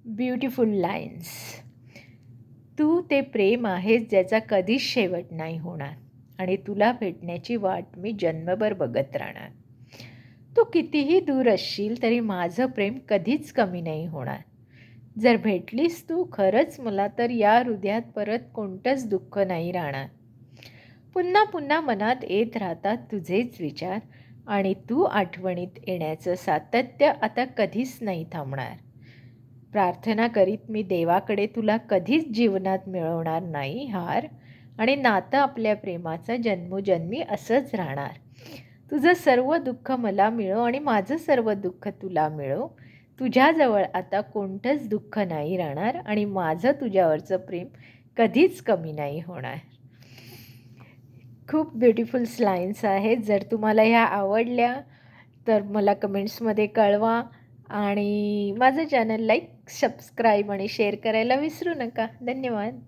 Beautiful lines. तू ते प्रेम आहेस ज्याचा कधीच शेवट नाही होणार आणि तुला भेटण्याची वाट मी जन्मभर बघत राहणार. तू कितीही दूर असशील तरी माझं प्रेम कधीच कमी नाही होणार. जर भेटलीस तू खरंच मला तर या हृदयात परत कोणतंच दुःख नाही राहणार. पुन्हा पुन्हा मनात येत राहतात तुझेच विचार आणि तू आठवणीत येण्याचं सातत्य आता कधीच नाही थांबणार. प्रार्थना करीत मी देवाकडे तुला कधीच जीवनात मिळवणार नाही हार आणि नातं आपल्या प्रेमाचं जन्मोजन्मी असंच राहणार. तुझं सर्व दुःख मला मिळो आणि माझं सर्व दुःख तुला मिळो. तुझ्याजवळ आता कोणतंच दुःख नाही राहणार आणि माझं तुझ्यावरचं प्रेम कधीच कमी नाही होणार. खूप ब्युटिफुल लाईन्स आहेत. जर तुम्हाला ह्या आवडल्या तर मला कमेंट्समध्ये कळवा आणि माझं चॅनल लाईक, सबस्क्राईब आणि शेअर करायला विसरू नका. धन्यवाद.